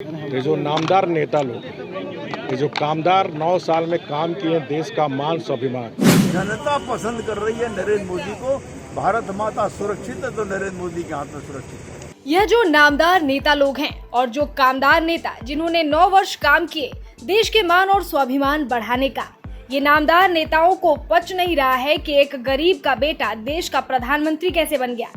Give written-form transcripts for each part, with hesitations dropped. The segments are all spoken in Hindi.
ये जो नामदार नेता लोग, ये जो कामदार 9 साल में काम किए, देश का मान स्वाभिमान। जनता पसंद कर रही है नरेंद्र मोदी को। भारत माता सुरक्षित है तो नरेंद्र मोदी के हाथ में सुरक्षित है। यह जो नामदार नेता लोग हैं और जो कामदार नेता जिन्होंने 9 वर्ष काम किए देश के मान और स्वाभिमान बढ़ाने का, ये नामदार नेताओं को पच नहीं रहा है कि एक गरीब का बेटा देश का प्रधानमंत्री कैसे बन गया।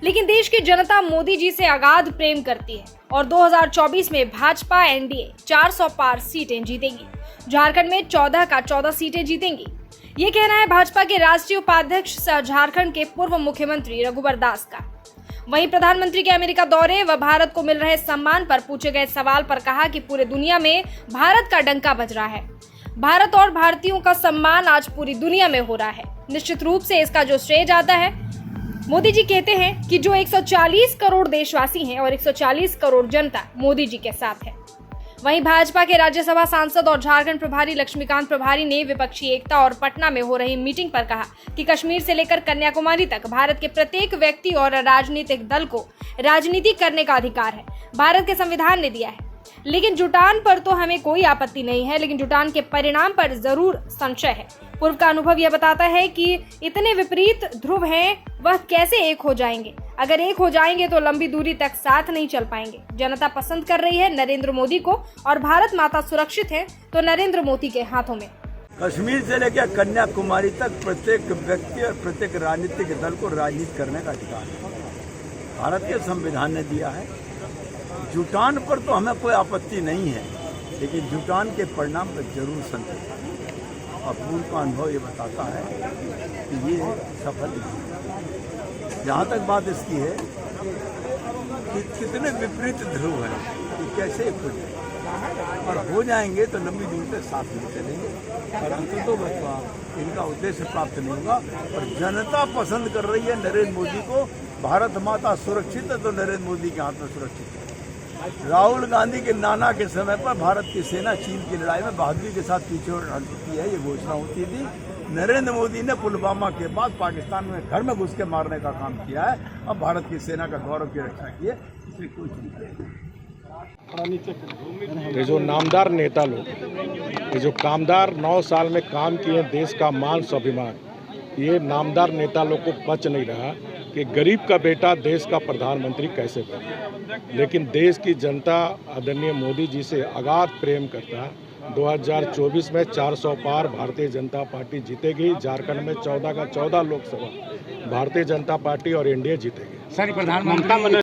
लेकिन देश की जनता मोदी जी से अगाध प्रेम करती है और 2024 में भाजपा एनडीए 400 पार सीटें जीतेगी। झारखंड में 14 का 14 सीटें जीतेंगी। ये कहना है भाजपा के राष्ट्रीय उपाध्यक्ष सह झारखंड के पूर्व मुख्यमंत्री रघुवर दास का। वहीं प्रधानमंत्री के अमेरिका दौरे व भारत को मिल रहे सम्मान पर पूछे गए सवाल पर कहा कि पूरे दुनिया में भारत का डंका बज रहा है। भारत और भारतीयों का सम्मान आज पूरी दुनिया में हो रहा है। निश्चित रूप से इसका जो श्रेय जाता है, मोदी जी कहते हैं कि जो 140 करोड़ देशवासी हैं और 140 करोड़ जनता मोदी जी के साथ है। वहीं भाजपा के राज्यसभा सांसद और झारखंड प्रभारी लक्ष्मीकांत प्रभारी ने विपक्षी एकता और पटना में हो रही मीटिंग पर कहा कि कश्मीर से लेकर कन्याकुमारी तक भारत के प्रत्येक व्यक्ति और राजनीतिक दल को राजनीति करने का अधिकार है, भारत के संविधान ने दिया है। लेकिन जुटान पर तो हमें कोई आपत्ति नहीं है, लेकिन जुटान के परिणाम पर जरूर संशय है। पूर्व का अनुभव यह बताता है कि इतने विपरीत ध्रुव हैं, वह कैसे एक हो जाएंगे। अगर एक हो जाएंगे तो लंबी दूरी तक साथ नहीं चल पाएंगे। जनता पसंद कर रही है नरेंद्र मोदी को और भारत माता सुरक्षित है तो नरेंद्र मोदी के हाथों में। कश्मीर से लेकर कन्याकुमारी तक प्रत्येक व्यक्ति और प्रत्येक राजनीतिक दल को राजनीति करने का अधिकार है, भारत के संविधान ने दिया है। जुटान पर तो हमें कोई आपत्ति नहीं है, लेकिन जुटान के परिणाम पर जरूर संदेह है। और पूर्व का अनुभव ये बताता है कि ये सफल नहीं। जहाँ तक बात इसकी है कि कितने विपरीत ध्रुव हैं कि कैसे खुद और हो जाएंगे तो लंबी दूर तक साथ में चलेंगे और अंततः इनका उद्देश्य प्राप्त नहीं होगा। और जनता पसंद कर रही है नरेंद्र मोदी को। भारत माता सुरक्षित है तो नरेंद्र मोदी के हाथ में सुरक्षित है। राहुल गांधी के नाना के समय पर भारत की सेना चीन की लड़ाई में बहादुरी के साथ पीछे हटती है, ये घोषणा होती थी। नरेंद्र मोदी ने पुलवामा के बाद पाकिस्तान में घर में घुस के मारने का काम किया है। अब भारत की सेना का गौरव की रक्षा की है, इसमें कोई चिंता नहीं। ये जो नामदार नेता लोग, ये जो कामदार 9 साल में काम किए, देश का मान स्वाभिमान, ये नामदार नेता लोग को पच नहीं रहा कि गरीब का बेटा देश का प्रधानमंत्री कैसे बने। लेकिन देश की जनता आदरणीय मोदी जी से अगाध प्रेम करता है। 2024 में 400 पार भारतीय जनता पार्टी जीतेगी। झारखंड में 14 का 14 लोकसभा भारतीय जनता पार्टी और एनडीए जीतेगी। सर, प्रधानमंत्री